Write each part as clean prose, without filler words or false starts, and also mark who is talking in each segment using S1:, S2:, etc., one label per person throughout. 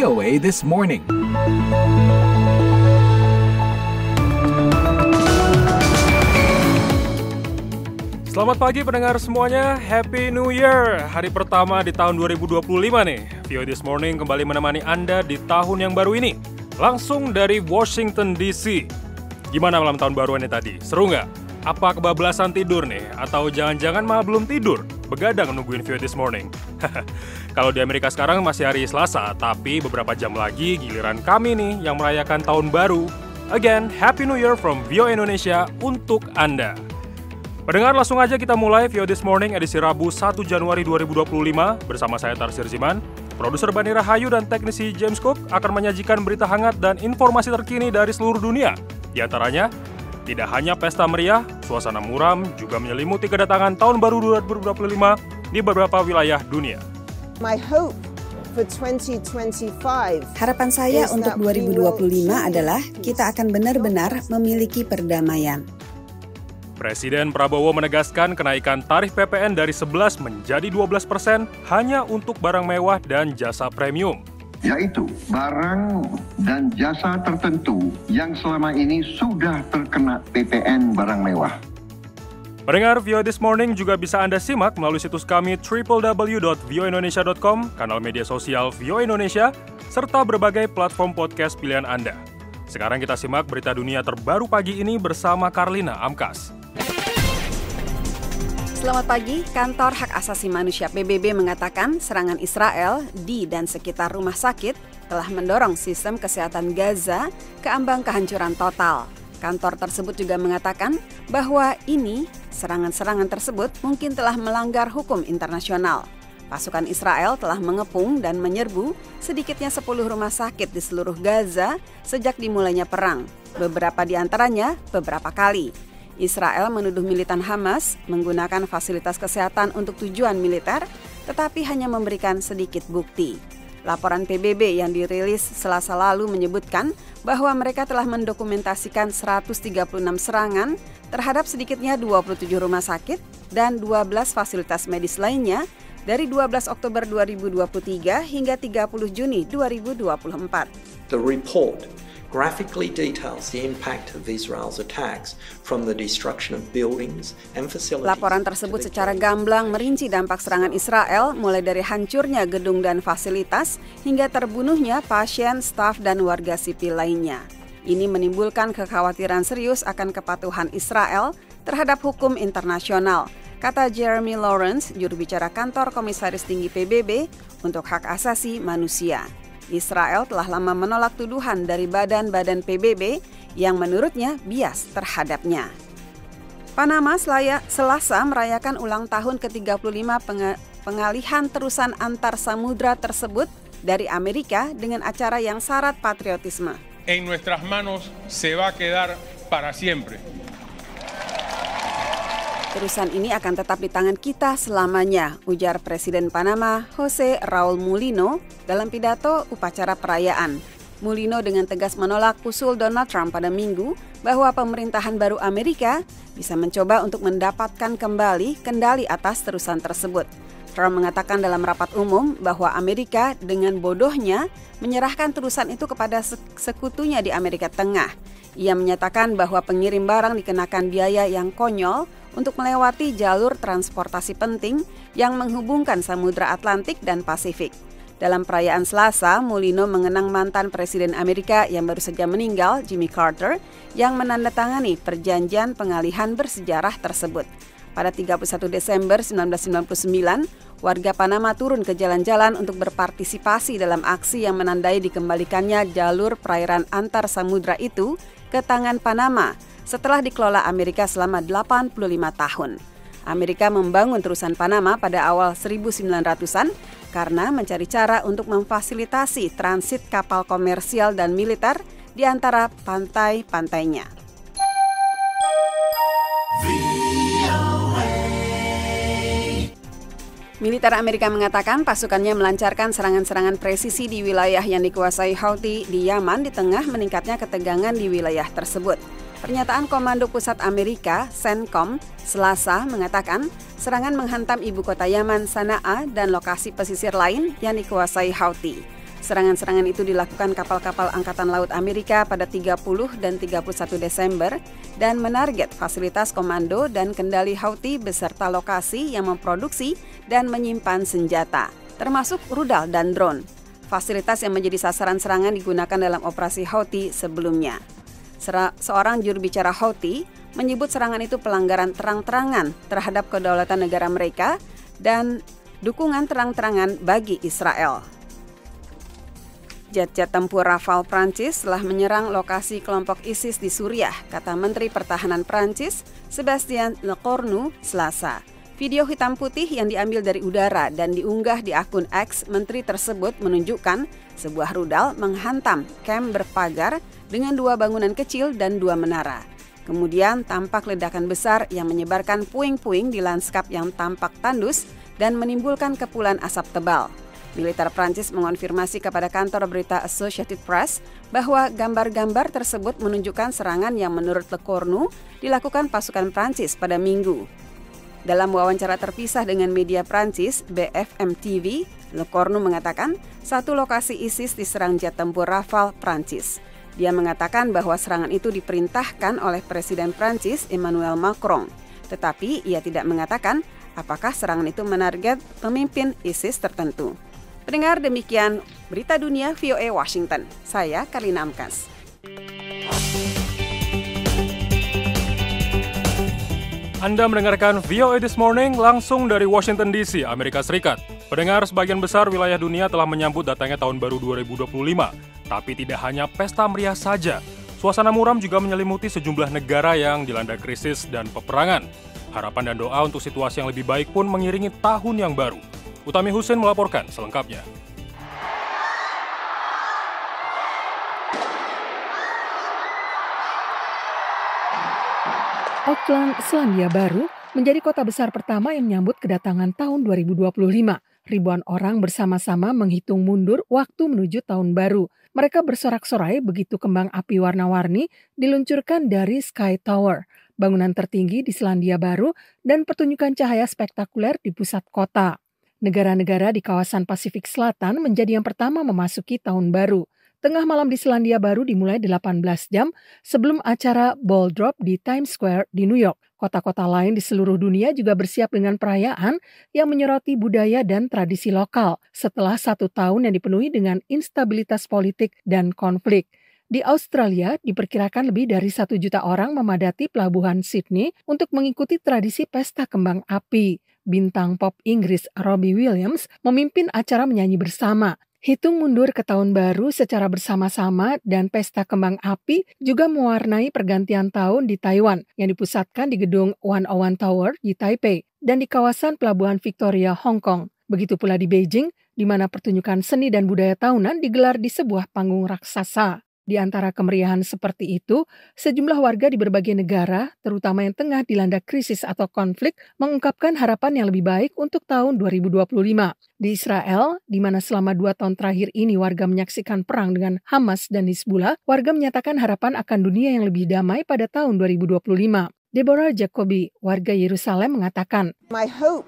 S1: VOA This Morning.
S2: Selamat pagi pendengar semuanya, Happy New Year! Hari pertama di tahun 2025 nih. VOA This Morning kembali menemani Anda di tahun yang baru ini. Langsung dari Washington DC. Gimana malam tahun baruannya tadi? Seru nggak? Apa kebablasan tidur nih? Atau jangan-jangan malah belum tidur? Begadang nungguin VOA This Morning. Kalau di Amerika sekarang masih hari Selasa, tapi beberapa jam lagi giliran kami nih yang merayakan tahun baru. Again, Happy New Year from VOA Indonesia untuk Anda. Pendengar, langsung aja kita mulai VOA This Morning edisi Rabu 1 Januari 2025 bersama saya Tarsir Ziman. Produser Bani Rahayu dan teknisi James Cook akan menyajikan berita hangat dan informasi terkini dari seluruh dunia. Di antaranya, tidak hanya pesta meriah, suasana muram juga menyelimuti kedatangan tahun baru 2025 di beberapa wilayah dunia.
S3: My hope for 2025.
S4: Harapan saya untuk 2025 adalah kita akan benar-benar memiliki perdamaian.
S2: Presiden Prabowo menegaskan kenaikan tarif PPN dari 11 menjadi 12% hanya untuk barang mewah dan jasa premium.
S5: Yaitu barang dan jasa tertentu yang selama ini sudah terkena PPN barang mewah.
S2: Pendengar, VOA This Morning juga bisa Anda simak melalui situs kami www.voaindonesia.com, kanal media sosial VOA Indonesia, serta berbagai platform podcast pilihan Anda. Sekarang kita simak berita dunia terbaru pagi ini bersama Karlina Amkas.
S4: Selamat pagi, Kantor Hak Asasi Manusia PBB mengatakan serangan Israel di dan sekitar rumah sakit telah mendorong sistem kesehatan Gaza ke ambang kehancuran total. Kantor tersebut juga mengatakan bahwa serangan-serangan tersebut mungkin telah melanggar hukum internasional. Pasukan Israel telah mengepung dan menyerbu sedikitnya 10 rumah sakit di seluruh Gaza sejak dimulainya perang, beberapa di antaranya beberapa kali. Israel menuduh militan Hamas menggunakan fasilitas kesehatan untuk tujuan militer, tetapi hanya memberikan sedikit bukti. Laporan PBB yang dirilis Selasa lalu menyebutkan bahwa mereka telah mendokumentasikan 136 serangan terhadap sedikitnya 27 rumah sakit dan 12 fasilitas medis lainnya dari 12 Oktober 2023 hingga 30 Juni 2024.
S6: The report graphically details the impact of Israel's attacks from the destruction of buildings and facilities.
S4: Laporan tersebut secara gamblang merinci dampak serangan Israel mulai dari hancurnya gedung dan fasilitas hingga terbunuhnya pasien, staf, dan warga sipil lainnya. Ini menimbulkan kekhawatiran serius akan kepatuhan Israel terhadap hukum internasional, kata Jeremy Lawrence, juru bicara kantor Komisaris Tinggi PBB untuk Hak Asasi Manusia. Israel telah lama menolak tuduhan dari badan-badan PBB yang menurutnya bias terhadapnya. Panama Selasa merayakan ulang tahun ke-35 pengalihan terusan antar samudra tersebut dari Amerika dengan acara yang syarat patriotisme.
S7: En nuestras manos se va a quedar para siempre.
S4: Terusan ini akan tetap di tangan kita selamanya, ujar Presiden Panama Jose Raul Mulino dalam pidato upacara perayaan. Mulino dengan tegas menolak usul Donald Trump pada Minggu bahwa pemerintahan baru Amerika bisa mencoba untuk mendapatkan kembali kendali atas terusan tersebut. Trump mengatakan dalam rapat umum bahwa Amerika dengan bodohnya menyerahkan terusan itu kepada sekutunya di Amerika Tengah. Ia menyatakan bahwa pengirim barang dikenakan biaya yang konyol untuk melewati jalur transportasi penting yang menghubungkan Samudra Atlantik dan Pasifik. Dalam perayaan Selasa, Mulino mengenang mantan Presiden Amerika yang baru saja meninggal, Jimmy Carter, yang menandatangani perjanjian pengalihan bersejarah tersebut. Pada 31 Desember 1999, warga Panama turun ke jalan-jalan untuk berpartisipasi dalam aksi yang menandai dikembalikannya jalur perairan antar samudra itu ke tangan Panama setelah dikelola Amerika selama 85 tahun. Amerika membangun terusan Panama pada awal 1900-an karena mencari cara untuk memfasilitasi transit kapal komersial dan militer di antara pantai-pantainya. Militer Amerika mengatakan pasukannya melancarkan serangan-serangan presisi di wilayah yang dikuasai Houthi di Yaman di tengah meningkatnya ketegangan di wilayah tersebut. Pernyataan Komando Pusat Amerika, CENTCOM, Selasa mengatakan serangan menghantam ibu kota Yaman, Sana'a, dan lokasi pesisir lain yang dikuasai Houthi. Serangan-serangan itu dilakukan kapal-kapal Angkatan Laut Amerika pada 30 dan 31 Desember dan menarget fasilitas komando dan kendali Houthi beserta lokasi yang memproduksi dan menyimpan senjata, termasuk rudal dan drone. Fasilitas yang menjadi sasaran serangan digunakan dalam operasi Houthi sebelumnya. Seorang juru bicara Houthi menyebut serangan itu pelanggaran terang-terangan terhadap kedaulatan negara mereka dan dukungan terang-terangan bagi Israel. Jet-jet tempur Rafale Prancis telah menyerang lokasi kelompok ISIS di Suriah, kata Menteri Pertahanan Prancis, Sébastien Lecornu, Selasa. Video hitam putih yang diambil dari udara dan diunggah di akun X Menteri tersebut menunjukkan sebuah rudal menghantam kamp berpagar dengan 2 bangunan kecil dan 2 menara. Kemudian tampak ledakan besar yang menyebarkan puing-puing di lanskap yang tampak tandus dan menimbulkan kepulan asap tebal. Militer Prancis mengonfirmasi kepada kantor berita Associated Press bahwa gambar-gambar tersebut menunjukkan serangan yang menurut Lecornu dilakukan pasukan Prancis pada Minggu. Dalam wawancara terpisah dengan media Prancis, BFM TV, Lecornu mengatakan satu lokasi ISIS diserang jet tempur Rafale Prancis. Dia mengatakan bahwa serangan itu diperintahkan oleh Presiden Prancis Emmanuel Macron, tetapi ia tidak mengatakan apakah serangan itu menarget pemimpin ISIS tertentu. Pendengar, demikian Berita Dunia VOA Washington. Saya Karina Amkas.
S2: Anda mendengarkan VOA This Morning langsung dari Washington DC, Amerika Serikat. Pendengar, sebagian besar wilayah dunia telah menyambut datangnya tahun baru 2025. Tapi tidak hanya pesta meriah saja. Suasana muram juga menyelimuti sejumlah negara yang dilanda krisis dan peperangan. Harapan dan doa untuk situasi yang lebih baik pun mengiringi tahun yang baru. Utami Husin melaporkan selengkapnya.
S1: Auckland, Selandia Baru, menjadi kota besar pertama yang menyambut kedatangan tahun 2025. Ribuan orang bersama-sama menghitung mundur waktu menuju tahun baru. Mereka bersorak-sorai begitu kembang api warna-warni diluncurkan dari Sky Tower, bangunan tertinggi di Selandia Baru, dan pertunjukan cahaya spektakuler di pusat kota. Negara-negara di kawasan Pasifik Selatan menjadi yang pertama memasuki tahun baru. Tengah malam di Selandia Baru dimulai 18 jam sebelum acara Ball Drop di Times Square di New York. Kota-kota lain di seluruh dunia juga bersiap dengan perayaan yang menyoroti budaya dan tradisi lokal setelah 1 tahun yang dipenuhi dengan instabilitas politik dan konflik. Di Australia, diperkirakan lebih dari 1 juta orang memadati pelabuhan Sydney untuk mengikuti tradisi pesta kembang api. Bintang pop Inggris Robbie Williams memimpin acara menyanyi bersama. Hitung mundur ke tahun baru secara bersama-sama dan pesta kembang api juga mewarnai pergantian tahun di Taiwan yang dipusatkan di gedung 101 Tower di Taipei dan di kawasan Pelabuhan Victoria, Hong Kong. Begitu pula di Beijing, di mana pertunjukan seni dan budaya tahunan digelar di sebuah panggung raksasa. Di antara kemeriahan seperti itu, sejumlah warga di berbagai negara, terutama yang tengah dilanda krisis atau konflik, mengungkapkan harapan yang lebih baik untuk tahun 2025. Di Israel, di mana selama 2 tahun terakhir ini warga menyaksikan perang dengan Hamas dan Hizbullah, warga menyatakan harapan akan dunia yang lebih damai pada tahun 2025. Deborah Jacobi, warga Yerusalem, mengatakan,
S3: My hope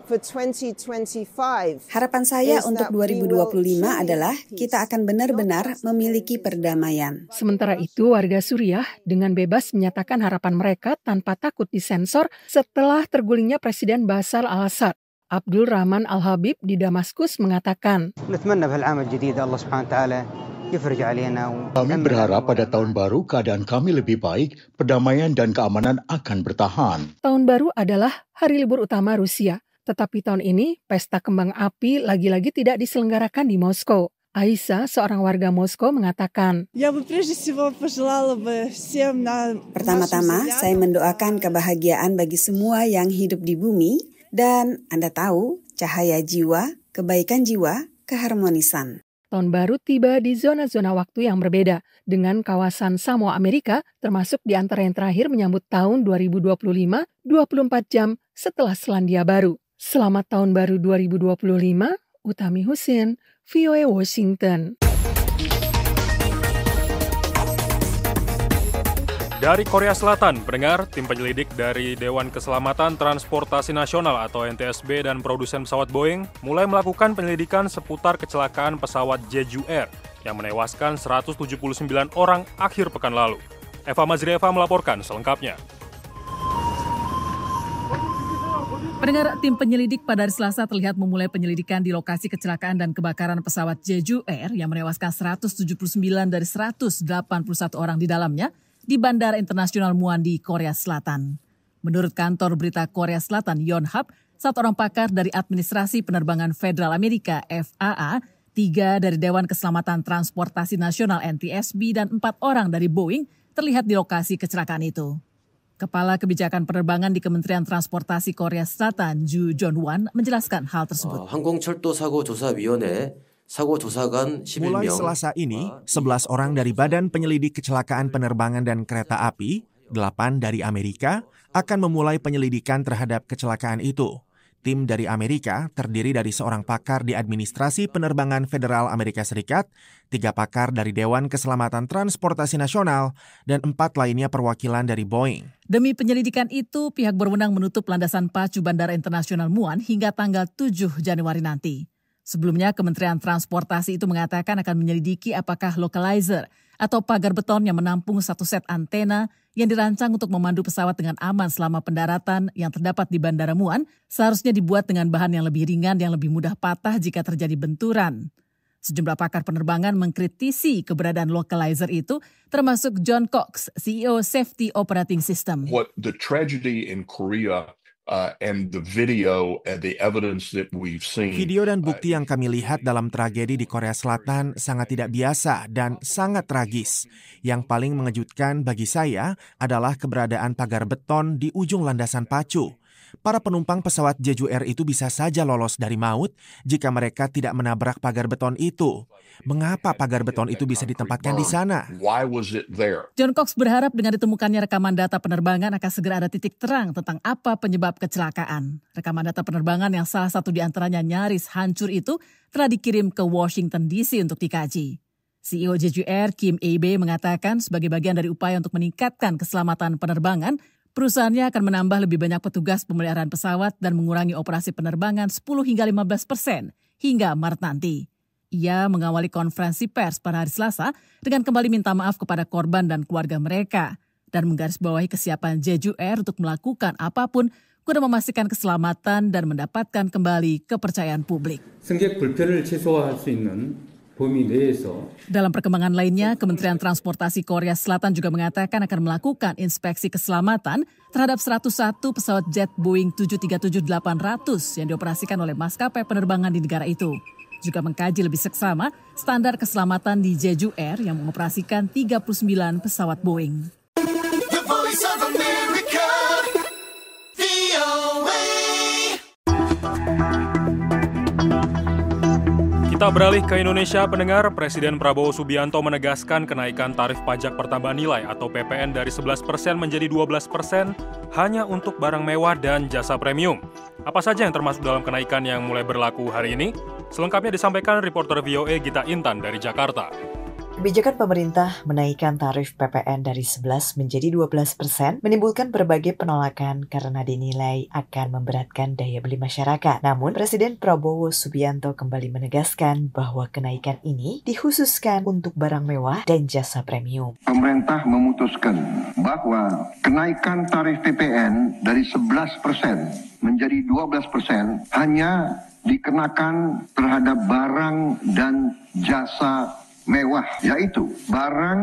S3: for 2025
S4: harapan saya untuk 2025 adalah kita akan benar-benar memiliki perdamaian.
S1: Sementara itu, warga Suriah dengan bebas menyatakan harapan mereka tanpa takut disensor setelah tergulingnya Presiden Bashar al-Assad. Abdul Rahman Al-Habib di Damaskus mengatakan,
S8: kami berharap pada tahun baru keadaan kami lebih baik, perdamaian dan keamanan akan bertahan.
S1: Tahun baru adalah hari libur utama Rusia. Tetapi tahun ini, pesta kembang api lagi-lagi tidak diselenggarakan di Moskow. Aisyah, seorang warga Moskow, mengatakan,
S4: pertama-tama, saya mendoakan kebahagiaan bagi semua yang hidup di bumi, dan Anda tahu, cahaya jiwa, kebaikan jiwa, keharmonisan.
S1: Tahun baru tiba di zona-zona waktu yang berbeda, dengan kawasan Samoa Amerika, termasuk di antara yang terakhir menyambut tahun 2025, 24 jam setelah Selandia Baru. Selamat tahun baru 2025, Utami Husin, VOA Washington.
S2: Dari Korea Selatan, pendengar, tim penyelidik dari Dewan Keselamatan Transportasi Nasional atau NTSB dan produsen pesawat Boeing mulai melakukan penyelidikan seputar kecelakaan pesawat Jeju Air yang menewaskan 179 orang akhir pekan lalu. Eva Mazrieva melaporkan selengkapnya.
S9: Pendengar, tim penyelidik pada hari Selasa terlihat memulai penyelidikan di lokasi kecelakaan dan kebakaran pesawat Jeju Air yang menewaskan 179 dari 181 orang di dalamnya di Bandara Internasional Muan di Korea Selatan. Menurut kantor berita Korea Selatan Yonhap, 1 orang pakar dari Administrasi Penerbangan Federal Amerika FAA, 3 dari Dewan Keselamatan Transportasi Nasional NTSB, dan 4 orang dari Boeing terlihat di lokasi kecelakaan itu. Kepala Kebijakan Penerbangan di Kementerian Transportasi Korea Selatan, Ju Jong-wan, menjelaskan hal tersebut.
S10: Mulai Selasa ini, 11 orang dari Badan Penyelidik Kecelakaan Penerbangan dan Kereta Api, 8 dari Amerika, akan memulai penyelidikan terhadap kecelakaan itu. Tim dari Amerika terdiri dari seorang pakar di Administrasi Penerbangan Federal Amerika Serikat, 3 pakar dari Dewan Keselamatan Transportasi Nasional, dan 4 lainnya perwakilan dari Boeing.
S9: Demi penyelidikan itu, pihak berwenang menutup landasan pacu Bandara Internasional Muan hingga tanggal 7 Januari nanti. Sebelumnya, Kementerian Transportasi itu mengatakan akan menyelidiki apakah localizer atau pagar beton yang menampung 1 set antena yang dirancang untuk memandu pesawat dengan aman selama pendaratan yang terdapat di Bandara Muan seharusnya dibuat dengan bahan yang lebih ringan yang lebih mudah patah jika terjadi benturan. Sejumlah pakar penerbangan mengkritisi keberadaan localizer itu, termasuk John Cox, CEO Safety Operating System.
S11: What the tragedy in Korea and the video and the evidence that we've seen.
S10: Video dan bukti yang kami lihat dalam tragedi di Korea Selatan sangat tidak biasa dan sangat tragis. Yang paling mengejutkan bagi saya adalah keberadaan pagar beton di ujung landasan pacu. Para penumpang pesawat Jeju Air itu bisa saja lolos dari maut jika mereka tidak menabrak pagar beton itu. Mengapa pagar beton itu bisa ditempatkan di sana?
S9: John Cox berharap dengan ditemukannya rekaman data penerbangan akan segera ada titik terang tentang apa penyebab kecelakaan. Rekaman data penerbangan yang salah satu di antaranya nyaris hancur itu telah dikirim ke Washington DC untuk dikaji. CEO Jeju Air Kim Abe mengatakan sebagai bagian dari upaya untuk meningkatkan keselamatan penerbangan, perusahaannya akan menambah lebih banyak petugas pemeliharaan pesawat dan mengurangi operasi penerbangan 10 hingga 15% hingga Maret nanti. Ia mengawali konferensi pers pada hari Selasa dengan kembali minta maaf kepada korban dan keluarga mereka dan menggarisbawahi kesiapan Jeju Air untuk melakukan apapun guna memastikan keselamatan dan mendapatkan kembali kepercayaan publik.
S12: 승객 불편을 최소화할 수 있는
S9: Dalam perkembangan lainnya, Kementerian Transportasi Korea Selatan juga mengatakan akan melakukan inspeksi keselamatan terhadap 101 pesawat jet Boeing 737-800 yang dioperasikan oleh maskapai penerbangan di negara itu. Juga mengkaji lebih seksama standar keselamatan di Jeju Air yang mengoperasikan 39 pesawat Boeing.
S13: The Voice of America, VOA.
S2: Kita beralih ke Indonesia, pendengar. Presiden Prabowo Subianto menegaskan kenaikan tarif pajak pertambahan nilai atau PPN dari 11% menjadi 12% hanya untuk barang mewah dan jasa premium. Apa saja yang termasuk dalam kenaikan yang mulai berlaku hari ini? Selengkapnya disampaikan reporter VOA Gita Intan dari Jakarta.
S14: Kebijakan pemerintah menaikkan tarif PPN dari 11 menjadi 12% menimbulkan berbagai penolakan karena dinilai akan memberatkan daya beli masyarakat. Namun, Presiden Prabowo Subianto kembali menegaskan bahwa kenaikan ini dikhususkan untuk barang mewah dan jasa premium.
S5: Pemerintah memutuskan bahwa kenaikan tarif PPN dari 11% menjadi 12% hanya dikenakan terhadap barang dan jasa mewah, yaitu barang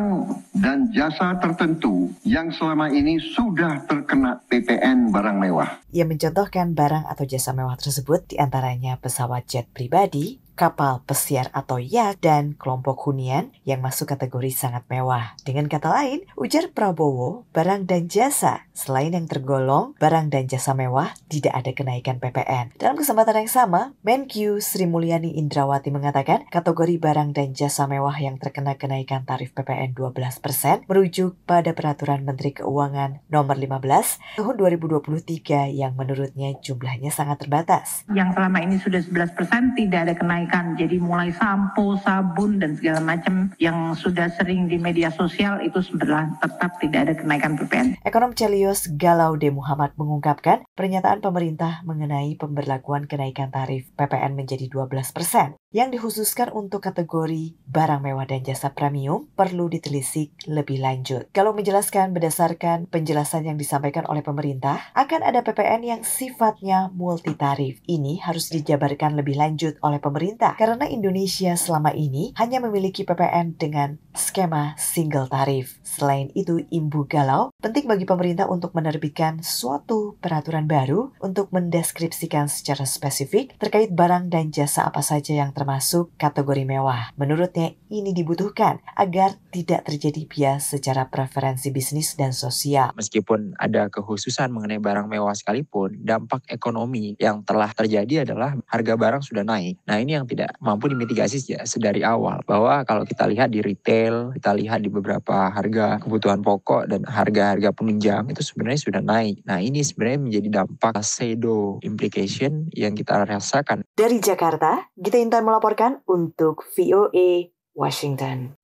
S5: dan jasa tertentu yang selama ini sudah terkena PPN barang mewah.
S14: Ia mencontohkan barang atau jasa mewah tersebut diantaranya pesawat jet pribadi, kapal pesiar atau yacht, dan kelompok hunian yang masuk kategori sangat mewah. Dengan kata lain, ujar Prabowo, barang dan jasa selain yang tergolong barang dan jasa mewah tidak ada kenaikan PPN. Dalam kesempatan yang sama, Menkyu Sri Mulyani Indrawati mengatakan kategori barang dan jasa mewah yang terkena kenaikan tarif PPN 12% merujuk pada Peraturan Menteri Keuangan Nomor 15 Tahun 2023 yang menurutnya jumlahnya sangat terbatas.
S15: Yang selama ini sudah 11% tidak ada kenaikan kenaikan. Jadi mulai sampo, sabun, dan segala macam yang sudah sering di media sosial itu sebenarnya tetap tidak ada kenaikan PPN.
S14: Ekonom Celios Galaude Muhammad mengungkapkan pernyataan pemerintah mengenai pemberlakuan kenaikan tarif PPN menjadi 12% yang dikhususkan untuk kategori barang mewah dan jasa premium perlu ditelisik lebih lanjut. Kalau menjelaskan berdasarkan penjelasan yang disampaikan oleh pemerintah, akan ada PPN yang sifatnya multitarif. Ini harus dijabarkan lebih lanjut oleh pemerintah karena Indonesia selama ini hanya memiliki PPN dengan skema single tarif. Selain itu, Imbu Galau, penting bagi pemerintah untuk menerbitkan suatu peraturan baru untuk mendeskripsikan secara spesifik terkait barang dan jasa apa saja yang termasuk kategori mewah. Menurutnya, ini dibutuhkan agar tidak terjadi bias secara preferensi bisnis dan sosial.
S16: Meskipun ada kekhususan mengenai barang mewah sekalipun, dampak ekonomi yang telah terjadi adalah harga barang sudah naik. Nah, ini yang tidak mampu dimitigasi sedari awal. Bahwa kalau kita lihat di retail, kita lihat di beberapa harga kebutuhan pokok dan harga-harga penunjang itu sebenarnya sudah naik. Nah, ini sebenarnya menjadi dampak pseudo implication yang kita rasakan.
S14: Dari Jakarta, Gita Intan melaporkan untuk VOA Washington.